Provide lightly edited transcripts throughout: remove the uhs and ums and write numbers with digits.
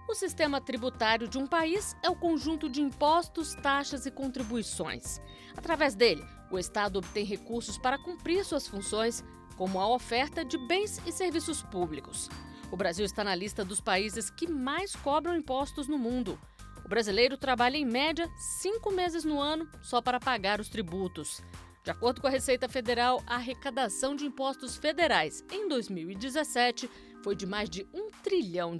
O sistema tributário de um país é o conjunto de impostos, taxas e contribuições. Através dele, o Estado obtém recursos para cumprir suas funções, como a oferta de bens e serviços públicos. O Brasil está na lista dos países que mais cobram impostos no mundo. O brasileiro trabalha em média 5 meses no ano só para pagar os tributos. De acordo com a Receita Federal, a arrecadação de impostos federais em 2017 foi de mais de R$ 1 trilhão.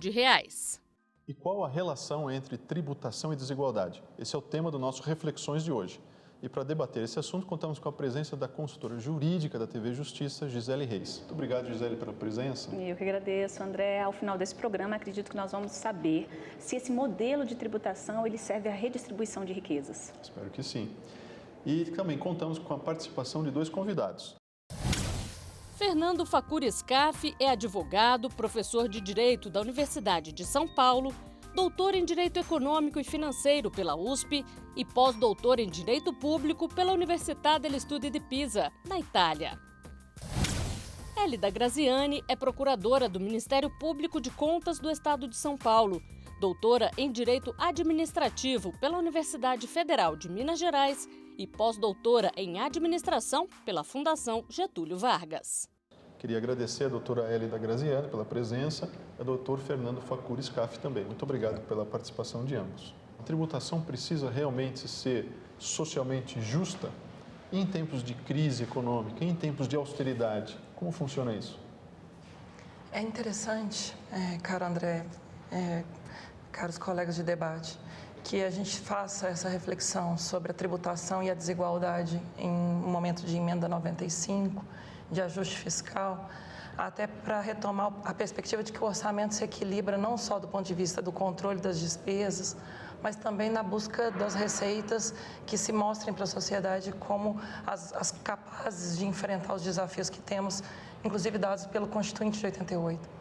E qual a relação entre tributação e desigualdade? Esse é o tema do nosso Reflexões de hoje. E para debater esse assunto, contamos com a presença da consultora jurídica da TV Justiça, Gisele Reis. Muito obrigado, Gisele, pela presença. Eu que agradeço, André. Ao final desse programa, acredito que nós vamos saber se esse modelo de tributação ele serve à redistribuição de riquezas. Espero que sim. E também contamos com a participação de 2 convidados. Fernando Facuri Scaff é advogado, professor de Direito da Universidade de São Paulo, doutor em Direito Econômico e Financeiro pela USP e pós-doutor em Direito Público pela Università degli Studi di Pisa, na Itália. Elida Graziani é procuradora do Ministério Público de Contas do Estado de São Paulo, doutora em Direito Administrativo pela Universidade Federal de Minas Gerais e pós-doutora em Administração pela Fundação Getúlio Vargas. Queria agradecer a doutora Elida Graziani pela presença e ao doutor Fernando Facuri Scaff também. Muito obrigado pela participação de ambos. A tributação precisa realmente ser socialmente justa? Em tempos de crise econômica, em tempos de austeridade, como funciona isso? É interessante, caro André, caros colegas de debate, que a gente faça essa reflexão sobre a tributação e a desigualdade em um momento de emenda 95, de ajuste fiscal, até para retomar a perspectiva de que o orçamento se equilibra não só do ponto de vista do controle das despesas, mas também na busca das receitas que se mostrem para a sociedade como as capazes de enfrentar os desafios que temos, inclusive dados pelo Constituinte de 88.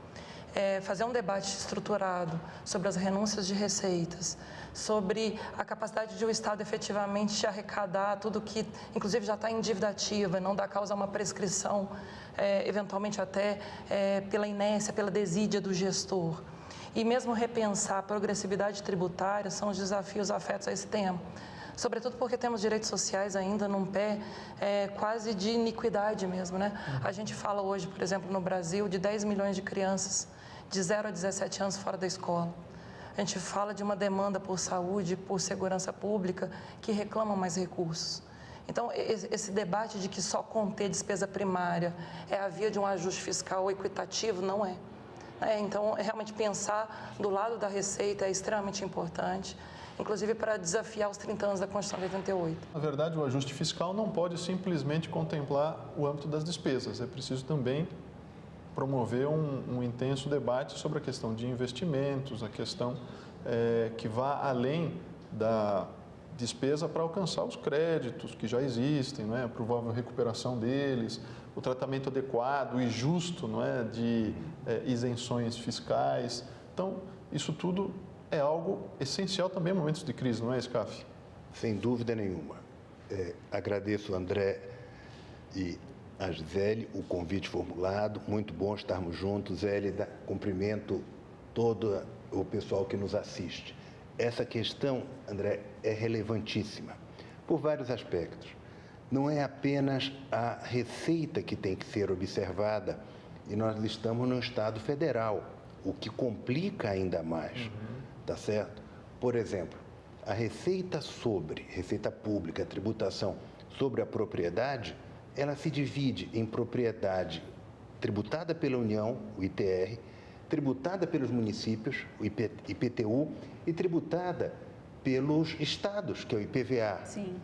Fazer um debate estruturado sobre as renúncias de receitas, sobre a capacidade de o Estado efetivamente arrecadar tudo que, inclusive, já está em dívida ativa, não dar causa a uma prescrição, eventualmente até pela inércia, pela desídia do gestor. E mesmo repensar a progressividade tributária são os desafios afetos a esse tema. Sobretudo porque temos direitos sociais ainda num pé quase de iniquidade mesmo, né? A gente fala hoje, por exemplo, no Brasil, de 10 milhões de crianças de 0 a 17 anos fora da escola. A gente fala de uma demanda por saúde, por segurança pública, que reclamam mais recursos. Então, esse debate de que só conter despesa primária é a via de um ajuste fiscal equitativo, não é. Então, realmente pensar do lado da receita é extremamente importante, inclusive para desafiar os 30 anos da Constituição de 88. Na verdade, o ajuste fiscal não pode simplesmente contemplar o âmbito das despesas. É preciso também promover um intenso debate sobre a questão de investimentos, a questão que vá além da despesa para alcançar os créditos que já existem, não é? A provável recuperação deles, o tratamento adequado e justo, não é? De isenções fiscais. Então, isso tudo é algo essencial também em momentos de crise, não é, Scaff? Sem dúvida nenhuma. Agradeço, André e a Gisele, o convite formulado. Muito bom estarmos juntos. Zélida, cumprimento todo o pessoal que nos assiste. Essa questão, André, é relevantíssima por vários aspectos. Não é apenas a receita que tem que ser observada, e nós estamos no Estado federal, o que complica ainda mais, tá certo? Por exemplo, a receita pública, a tributação sobre a propriedade, ela se divide em propriedade tributada pela União, o ITR, tributada pelos municípios, o IPTU, e tributada pelos estados, que é o IPVA. Sim.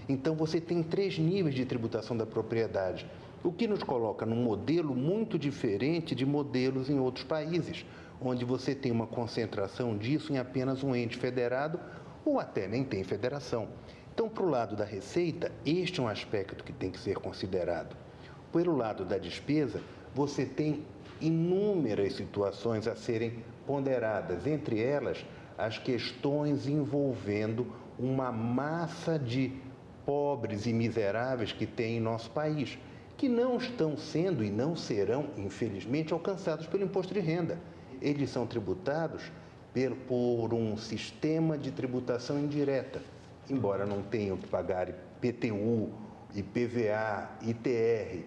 Então, você tem 3 níveis de tributação da propriedade, o que nos coloca num modelo muito diferente de modelos em outros países, onde você tem uma concentração disso em apenas um ente federado ou até nem tem federação. Então, para o lado da receita, este é um aspecto que tem que ser considerado. Pelo lado da despesa, você tem inúmeras situações a serem ponderadas, entre elas as questões envolvendo uma massa de pobres e miseráveis que tem em nosso país, que não estão sendo e não serão, infelizmente, alcançados pelo imposto de renda. Eles são tributados por um sistema de tributação indireta. Embora não tenham que pagar IPTU, IPVA, ITR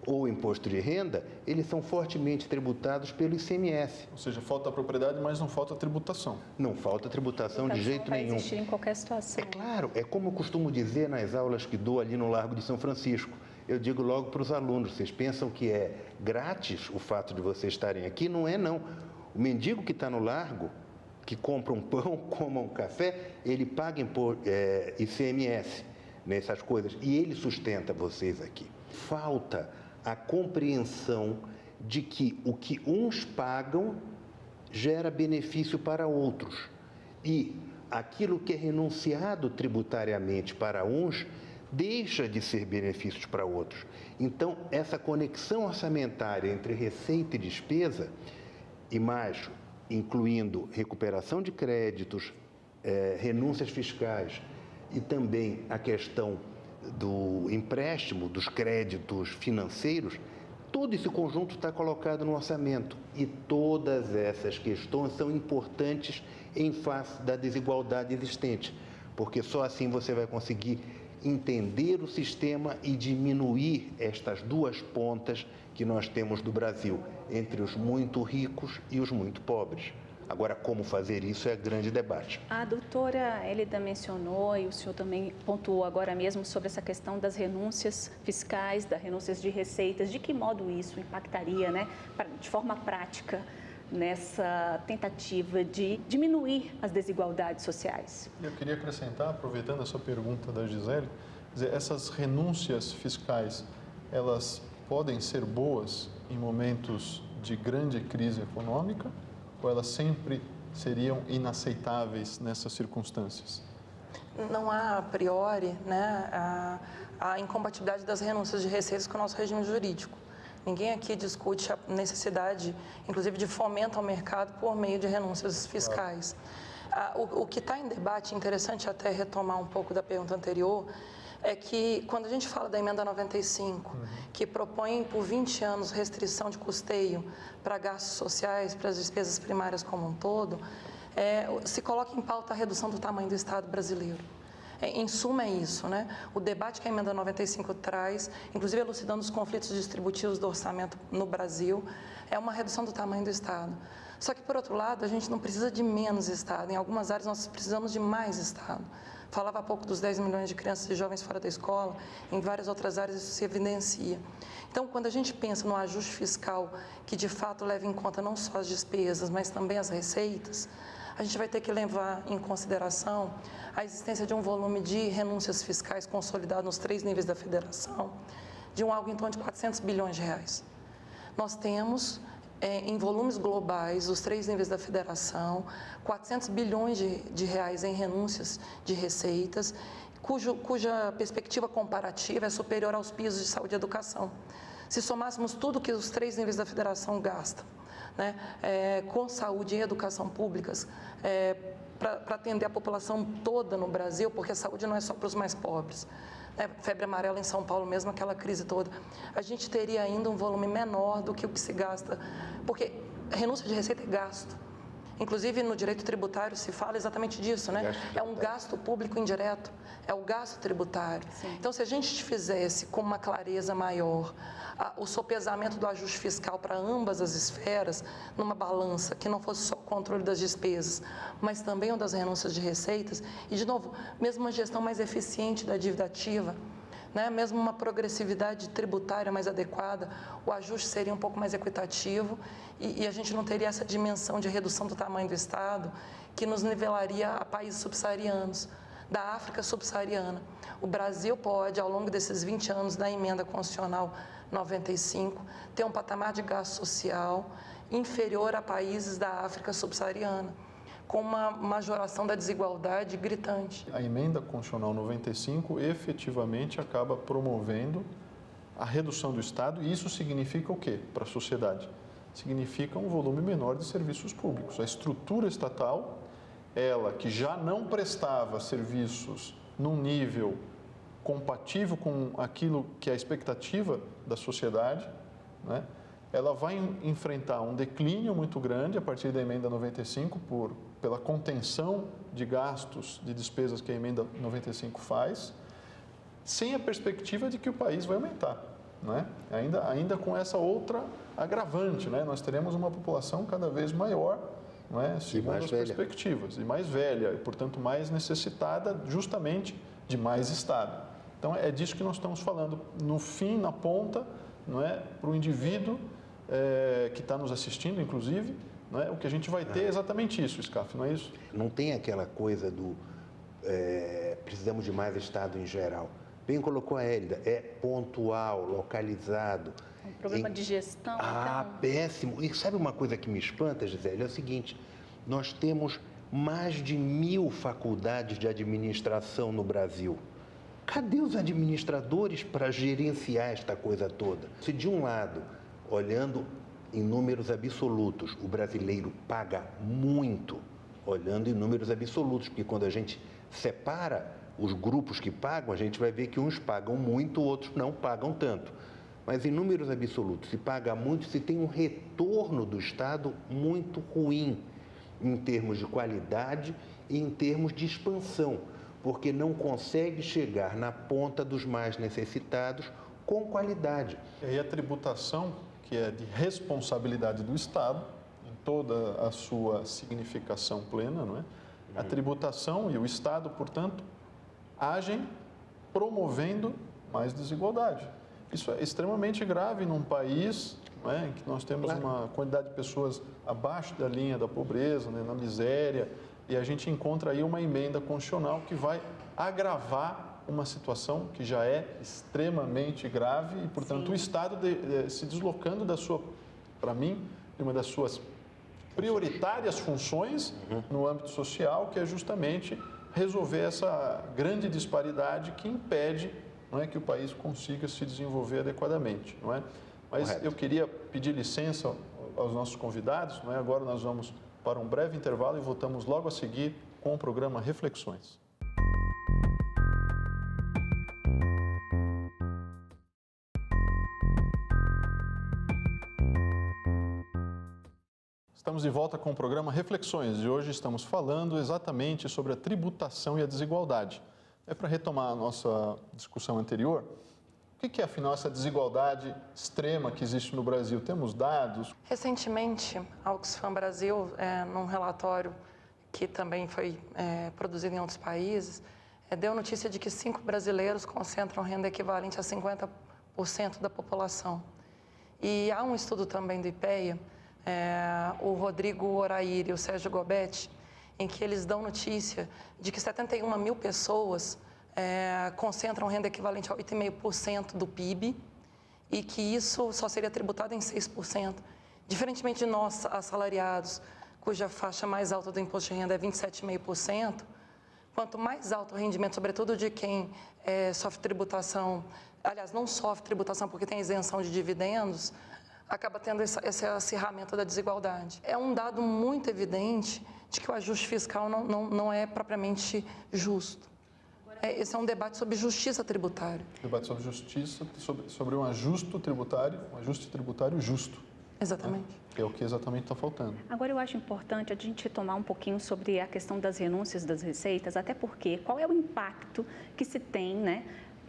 ou imposto de renda, eles são fortemente tributados pelo ICMS. Ou seja, falta a propriedade, mas não falta a tributação. Não falta tributação de jeito nenhum. Vai existir em qualquer situação. É claro, é como eu costumo dizer nas aulas que dou ali no Largo de São Francisco. Eu digo logo para os alunos, vocês pensam que é grátis o fato de vocês estarem aqui? Não é, não. O mendigo que está no Largo, que compra um pão, coma um café, ele paga ICMS nessas coisas e ele sustenta vocês aqui. Falta a compreensão de que o que uns pagam gera benefício para outros e aquilo que é renunciado tributariamente para uns deixa de ser benefícios para outros. Então, essa conexão orçamentária entre receita e despesa, e mais, incluindo recuperação de créditos, renúncias fiscais e também a questão do empréstimo, dos créditos financeiros, todo esse conjunto está colocado no orçamento e todas essas questões são importantes em face da desigualdade existente, porque só assim você vai conseguir entender o sistema e diminuir estas duas pontas que nós temos do Brasil, entre os muito ricos e os muito pobres. Agora, como fazer isso é grande debate. A doutora Hélida mencionou, e o senhor também pontuou agora mesmo, sobre essa questão das renúncias fiscais, das renúncias de receitas. De que modo isso impactaria, né, de forma prática, nessa tentativa de diminuir as desigualdades sociais? Eu queria acrescentar, aproveitando essa pergunta da Gisele, dizer, essas renúncias fiscais, elas podem ser boas em momentos de grande crise econômica ou elas sempre seriam inaceitáveis nessas circunstâncias? Não há, a priori, né, a incompatibilidade das renúncias de receitas com o nosso regime jurídico. Ninguém aqui discute a necessidade, inclusive, de fomento ao mercado por meio de renúncias fiscais. O que está em debate, interessante até retomar um pouco da pergunta anterior, é que quando a gente fala da emenda 95, que propõe por 20 anos restrição de custeio para gastos sociais, para as despesas primárias como um todo, se coloca em pauta a redução do tamanho do Estado brasileiro. Em suma, é isso, né? O debate que a emenda 95 traz, inclusive elucidando os conflitos distributivos do orçamento no Brasil, é uma redução do tamanho do Estado. Só que, por outro lado, a gente não precisa de menos Estado. Em algumas áreas, nós precisamos de mais Estado. Falava há pouco dos 10 milhões de crianças e jovens fora da escola, em várias outras áreas isso se evidencia. Então, quando a gente pensa no ajuste fiscal que, de fato, leva em conta não só as despesas, mas também as receitas, a gente vai ter que levar em consideração a existência de um volume de renúncias fiscais consolidado nos 3 níveis da federação, de algo em torno de 400 bilhões de reais. Nós temos, em volumes globais, os 3 níveis da federação, 400 bilhões de reais em renúncias de receitas, cuja perspectiva comparativa é superior aos pisos de saúde e educação. Se somássemos tudo que os 3 níveis da federação gastam, né, com saúde e educação públicas, para atender a população toda no Brasil, porque a saúde não é só para os mais pobres. Febre amarela em São Paulo mesmo, aquela crise toda. A gente teria ainda um volume menor do que o que se gasta, porque renúncia de receita é gasto. Inclusive, no direito tributário se fala exatamente disso, né? É um gasto público indireto, é o gasto tributário. Sim. Então, se a gente fizesse com uma clareza maior o sopesamento do ajuste fiscal para ambas as esferas, numa balança que não fosse só o controle das despesas, mas também o das renúncias de receitas, e, de novo, mesmo uma gestão mais eficiente da dívida ativa, né? Mesmo uma progressividade tributária mais adequada, o ajuste seria um pouco mais equitativo e a gente não teria essa dimensão de redução do tamanho do Estado que nos nivelaria a países subsaarianos, da África subsaariana. O Brasil pode, ao longo desses 20 anos da emenda constitucional 95, ter um patamar de gasto social inferior a países da África subsaariana, com uma majoração da desigualdade gritante. A emenda constitucional 95 efetivamente acaba promovendo a redução do Estado e isso significa o quê para a sociedade? Significa um volume menor de serviços públicos. A estrutura estatal, ela que já não prestava serviços num nível compatível com aquilo que é a expectativa da sociedade, né? Ela vai enfrentar um declínio muito grande a partir da emenda 95 por pela contenção de gastos, de despesas que a emenda 95 faz, sem a perspectiva de que o país vai aumentar, né? Ainda com essa outra agravante, né? Nós teremos uma população cada vez maior, não é? Segundo as perspectivas, e mais velha, e portanto mais necessitada justamente de mais Estado. Então é disso que nós estamos falando, no fim, na ponta, não é? Para o indivíduo que está nos assistindo, inclusive, não é? O que a gente vai ter é exatamente isso, Scaff, não é isso? Não tem aquela coisa do precisamos de mais Estado em geral. Bem colocou a Hélida, é pontual, localizado. Um problema de gestão, então... Péssimo. E sabe uma coisa que me espanta, Gisele? É o seguinte, nós temos mais de 1000 faculdades de administração no Brasil. Cadê os administradores para gerenciar esta coisa toda? Se de um lado, olhando em números absolutos, o brasileiro paga muito, olhando em números absolutos, porque quando a gente separa os grupos que pagam, a gente vai ver que uns pagam muito, outros não pagam tanto. Mas em números absolutos, se paga muito, se tem um retorno do Estado muito ruim, em termos de qualidade e em termos de expansão, porque não consegue chegar na ponta dos mais necessitados com qualidade. E aí a tributação, que é de responsabilidade do Estado, em toda a sua significação plena, não é? A tributação e o Estado, portanto, agem promovendo mais desigualdade. Isso é extremamente grave num país, né, em que nós temos uma quantidade de pessoas abaixo da linha da pobreza, né, na miséria, e a gente encontra aí uma emenda constitucional que vai agravar uma situação que já é extremamente grave e, portanto, o Estado se deslocando da sua, para mim, de uma das suas prioritárias funções no âmbito social, que é justamente resolver essa grande disparidade que impede, não é, que o país consiga se desenvolver adequadamente, não é? Mas eu queria pedir licença aos nossos convidados, não é? Agora nós vamos para um breve intervalo e voltamos logo a seguir com o programa Reflexões. Estamos de volta com o programa Reflexões e hoje estamos falando exatamente sobre a tributação e a desigualdade. Para retomar a nossa discussão anterior, o que é, afinal, essa desigualdade extrema que existe no Brasil? Temos dados? Recentemente, a Oxfam Brasil, num relatório que também foi produzido em outros países, deu notícia de que 5 brasileiros concentram renda equivalente a 50% da população. E há um estudo também do IPEA, o Rodrigo Orair e o Sérgio Gobetti, em que eles dão notícia de que 71 mil pessoas concentram renda equivalente a 8,5% do PIB e que isso só seria tributado em 6%. Diferentemente de nós, assalariados, cuja faixa mais alta do imposto de renda é 27,5%, quanto mais alto o rendimento, sobretudo de quem sofre tributação, aliás, não sofre tributação porque tem isenção de dividendos, acaba tendo esse acirramento da desigualdade. É um dado muito evidente de que o ajuste fiscal não é propriamente justo. Esse é um debate sobre justiça tributária. Debate sobre justiça, sobre um ajuste tributário justo. Exatamente. É o que exatamente está faltando. Agora, eu acho importante a gente retomar um pouquinho sobre a questão das renúncias das receitas, até porque qual é o impacto que se tem, né,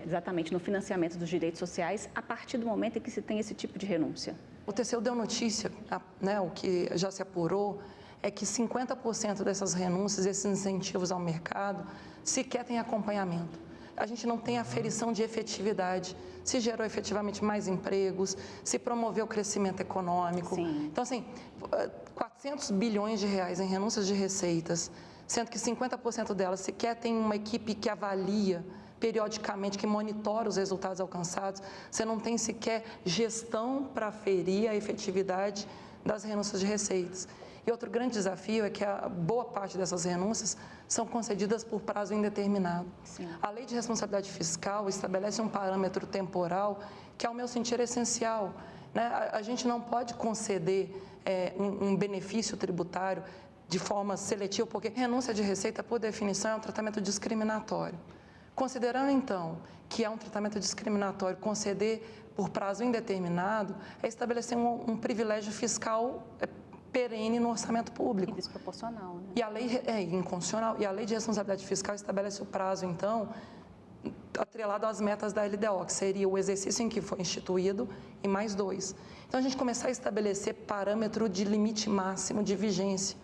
exatamente no financiamento dos direitos sociais a partir do momento em que se tem esse tipo de renúncia? O TCU deu notícia, né, o que já se apurou, é que 50% dessas renúncias, esses incentivos ao mercado, sequer tem acompanhamento. A gente não tem aferição de efetividade, se gerou efetivamente mais empregos, se promoveu o crescimento econômico. Sim. Então, assim, 400 bilhões de reais em renúncias de receitas, sendo que 50% delas sequer tem uma equipe que avalia periodicamente, que monitora os resultados alcançados, você não tem sequer gestão para aferir a efetividade das renúncias de receitas. E outro grande desafio é que a boa parte dessas renúncias são concedidas por prazo indeterminado. Sim. A Lei de Responsabilidade Fiscal estabelece um parâmetro temporal que, ao meu sentir, é essencial, né? A gente não pode conceder um benefício tributário de forma seletiva, porque renúncia de receita, por definição, é um tratamento discriminatório. Considerando, então, que é um tratamento discriminatório conceder por prazo indeterminado, é estabelecer um privilégio fiscal perene no orçamento público. E desproporcional, né? E a lei é inconstitucional. E a lei de responsabilidade fiscal estabelece o prazo, então, atrelado às metas da LDO, que seria o exercício em que foi instituído e mais 2. Então, a gente começar a estabelecer parâmetro de limite máximo de vigência,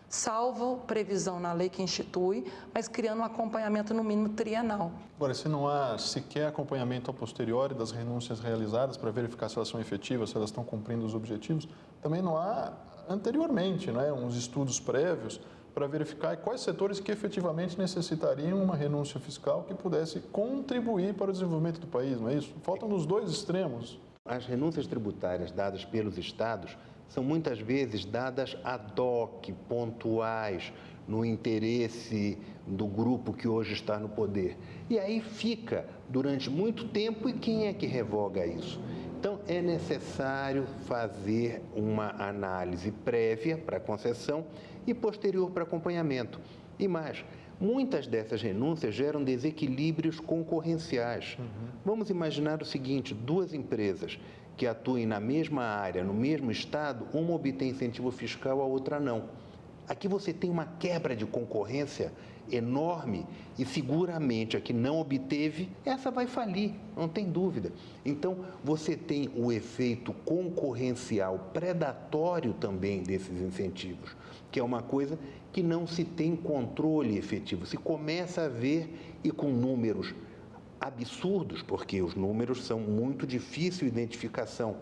salvo previsão na lei que institui, mas criando um acompanhamento no mínimo trienal. Agora, se não há sequer acompanhamento a posteriori das renúncias realizadas para verificar se elas são efetivas, se elas estão cumprindo os objetivos, também não há anteriormente, né, uns estudos prévios para verificar quais setores que efetivamente necessitariam uma renúncia fiscal que pudesse contribuir para o desenvolvimento do país, não é isso? Faltam nos dois extremos. As renúncias tributárias dadas pelos estados são muitas vezes dadas ad hoc, pontuais, no interesse do grupo que hoje está no poder. E aí fica durante muito tempo, e quem é que revoga isso? Então, é necessário fazer uma análise prévia para concessão e posterior para acompanhamento. E mais, muitas dessas renúncias geram desequilíbrios concorrenciais. Vamos imaginar o seguinte: duas empresas que atuem na mesma área, no mesmo estado, uma obtém incentivo fiscal, a outra não. Aqui você tem uma quebra de concorrência enorme e seguramente a que não obteve, essa vai falir, não tem dúvida. Então, você tem o efeito concorrencial predatório também desses incentivos, que é uma coisa que não se tem controle efetivo. Se começa a ver, e com números absurdos, porque os números são muito difíceis de identificação.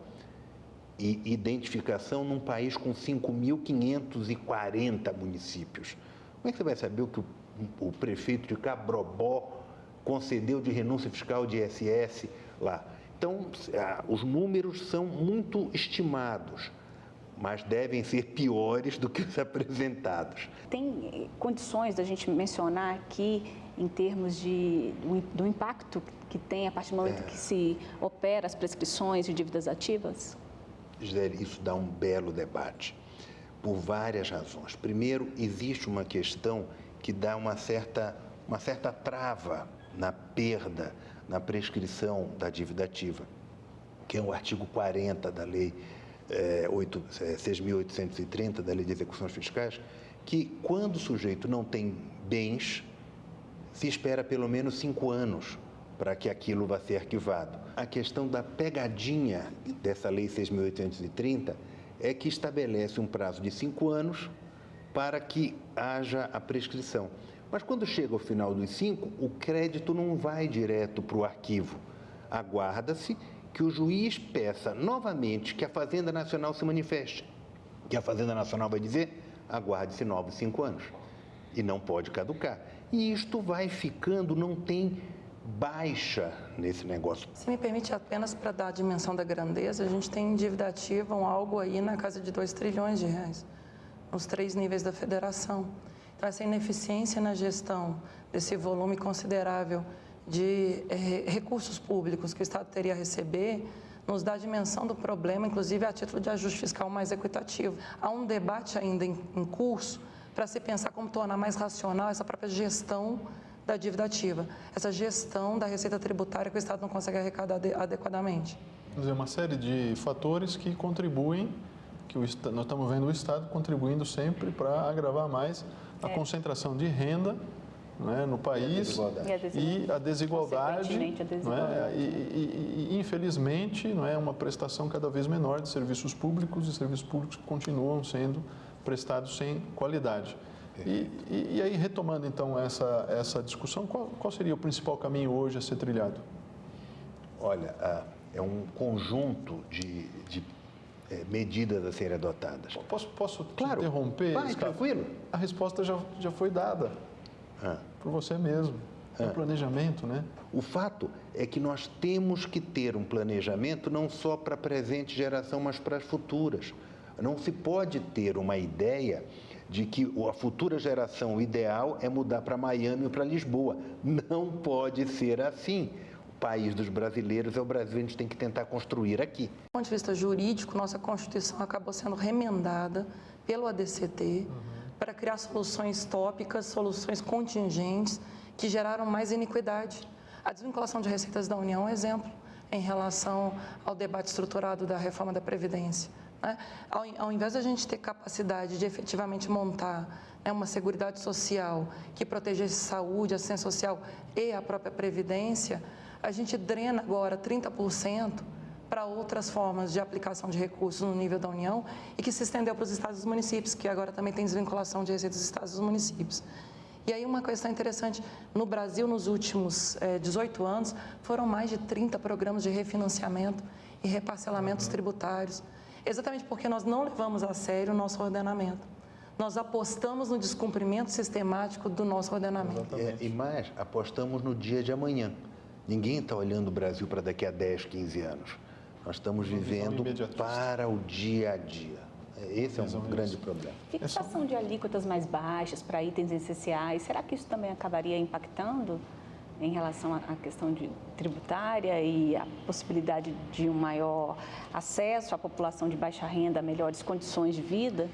E identificação num país com 5.540 municípios. Como é que você vai saber o que o prefeito de Cabrobó concedeu de renúncia fiscal de ISS lá? Então, os números são muito estimados, mas devem ser piores do que os apresentados. Tem condições da gente mencionar aqui, em termos do impacto que tem a partir do momento que se opera as prescrições de dívidas ativas? Gisele, isso dá um belo debate, por várias razões. Primeiro, existe uma questão que dá uma certa trava na perda, na prescrição da dívida ativa, que é o artigo 40 da Lei 6.830, da Lei de Execuções Fiscais, que quando o sujeito não tem bens, se espera pelo menos 5 anos para que aquilo vá ser arquivado. A questão da pegadinha dessa Lei 6.830 é que estabelece um prazo de 5 anos para que haja a prescrição. Mas quando chega ao final dos 5, o crédito não vai direto para o arquivo. Aguarda-se que o juiz peça novamente que a Fazenda Nacional se manifeste. Que a Fazenda Nacional vai dizer: aguarde-se novos 5 anos. E não pode caducar. E isto vai ficando, não tem baixa nesse negócio. Se me permite, apenas para dar a dimensão da grandeza, a gente tem dívida ativa, algo aí na casa de 2 trilhões de reais, nos 3 níveis da federação. Então, essa ineficiência na gestão desse volume considerável de recursos públicos que o Estado teria a receber, nos dá a dimensão do problema, inclusive a título de ajuste fiscal mais equitativo. Há um debate ainda em curso para se pensar como tornar mais racional essa própria gestão da dívida ativa, essa gestão da receita tributária que o Estado não consegue arrecadar adequadamente. Quer dizer, uma série de fatores que contribuem, que nós estamos vendo o Estado contribuindo sempre para agravar mais a concentração de renda, né, no país e a desigualdade, né, e infelizmente, não é uma prestação cada vez menor de serviços públicos, e serviços públicos que continuam sendo prestados sem qualidade. E aí, retomando então essa discussão, qual seria o principal caminho hoje a ser trilhado? Olha, é um conjunto de medidas a serem adotadas. Posso te Claro. interromper? Vai, tranquilo. A resposta já foi dada por você mesmo. É um planejamento, né? O fato é que nós temos que ter um planejamento não só para a presente geração, mas para as futuras. Não se pode ter uma ideia de que a futura geração ideal é mudar para Miami ou para Lisboa. Não pode ser assim. O país dos brasileiros é o Brasil, a gente tem que tentar construir aqui. Do ponto de vista jurídico, nossa Constituição acabou sendo remendada pelo ADCT para criar soluções tópicas, soluções contingentes que geraram mais iniquidade. A desvinculação de receitas da União é um exemplo em relação ao debate estruturado da reforma da Previdência. né? Ao invés de a gente ter capacidade de efetivamente montar, né, uma seguridade social que protegesse saúde, assistência social e a própria previdência, a gente drena agora 30% para outras formas de aplicação de recursos no nível da União e que se estendeu para os estados e os municípios, que agora também tem desvinculação de receitas dos estados e dos municípios. E aí uma questão interessante, no Brasil, nos últimos 18 anos, foram mais de 30 programas de refinanciamento e reparcelamentos tributários, exatamente porque nós não levamos a sério o nosso ordenamento. Nós apostamos no descumprimento sistemático do nosso ordenamento. E mais, apostamos no dia de amanhã. Ninguém está olhando o Brasil para daqui a 10, 15 anos. Nós estamos vivendo para o dia a dia. Esse é um grande problema. Fixação de alíquotas mais baixas para itens essenciais, será que isso também acabaria impactando em relação à questão tributária e a possibilidade de um maior acesso à população de baixa renda a melhores condições de vida?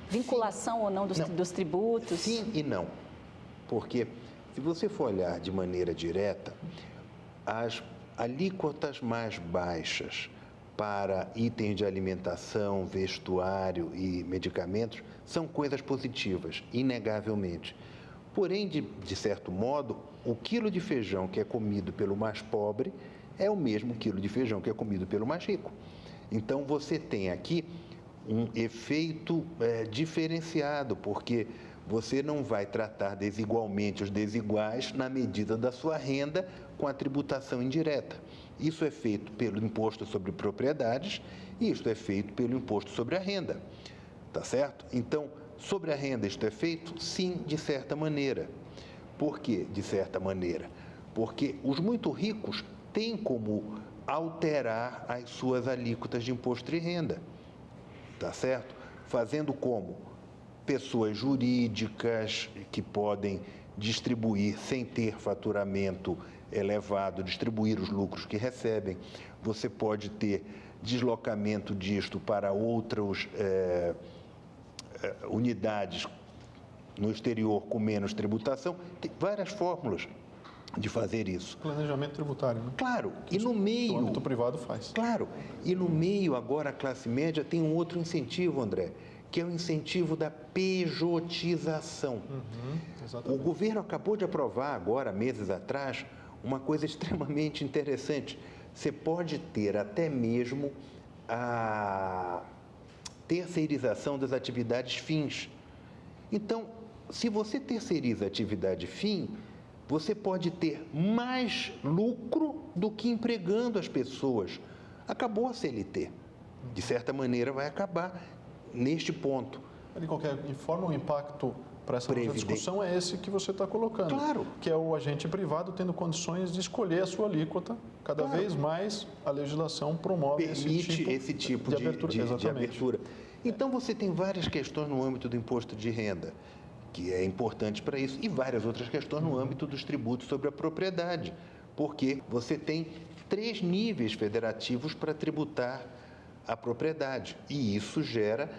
Vinculação ou não dos tributos? Sim e não. Porque, se você for olhar de maneira direta, as alíquotas mais baixas para itens de alimentação, vestuário e medicamentos são coisas positivas, inegavelmente. Porém, de certo modo, o quilo de feijão que é comido pelo mais pobre é o mesmo quilo de feijão que é comido pelo mais rico. Então, você tem aqui um efeito diferenciado, porque você não vai tratar desigualmente os desiguais na medida da sua renda com a tributação indireta. Isso é feito pelo imposto sobre propriedades e isso é feito pelo imposto sobre a renda, tá certo? Então, sobre a renda isto é feito? Sim, de certa maneira. Por quê, de certa maneira? Porque os muito ricos têm como alterar as suas alíquotas de imposto de renda, tá certo? Fazendo como? Pessoas jurídicas que podem distribuir sem ter faturamento elevado, distribuir os lucros que recebem. Você pode ter deslocamento disto para outras unidades no exterior com menos tributação. Tem várias fórmulas de fazer isso. Planejamento tributário, né? Claro, e no meio... O âmbito privado faz. Claro, e no meio agora a classe média tem um outro incentivo, André, que é o incentivo da pejotização. O governo acabou de aprovar agora, meses atrás, uma coisa extremamente interessante. Você pode ter até mesmo a terceirização das atividades fins. Então, se você terceiriza a atividade fim, você pode ter mais lucro do que empregando as pessoas. Acabou a CLT. De certa maneira, vai acabar neste ponto. De qualquer forma, o impacto para essa nossa discussão é esse que você está colocando. Claro. Que é o agente privado tendo condições de escolher a sua alíquota. Cada vez mais a legislação promove esse tipo de abertura. Então, você tem várias questões no âmbito do imposto de renda, que é importante para isso, e várias outras questões no âmbito dos tributos sobre a propriedade, porque você tem 3 níveis federativos para tributar a propriedade, e isso gera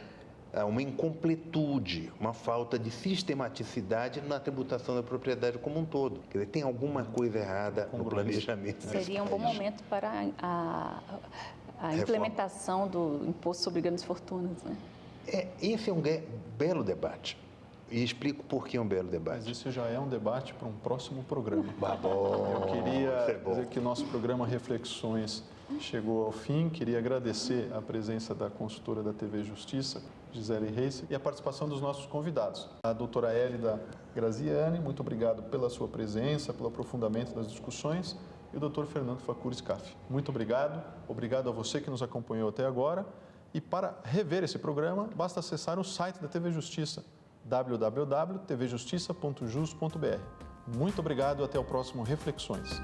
uma incompletude, uma falta de sistematicidade na tributação da propriedade como um todo. Quer dizer, tem alguma coisa errada no planejamento. Seria um bom momento para a implementação do imposto sobre grandes fortunas, né? Esse é um belo debate. E explico por que é um belo debate. Mas isso já é um debate para um próximo programa. Bom, eu queria dizer que nosso programa Reflexões chegou ao fim. Queria agradecer a presença da consultora da TV Justiça, Gisele Reis, e a participação dos nossos convidados. A doutora Hélida Graziani, muito obrigado pela sua presença, pelo aprofundamento das discussões. E o doutor Fernando Facuri Scaff. Muito obrigado. Obrigado a você que nos acompanhou até agora. E para rever esse programa, basta acessar o site da TV Justiça, www.tvjustiça.jus.br. Muito obrigado e até o próximo Reflexões.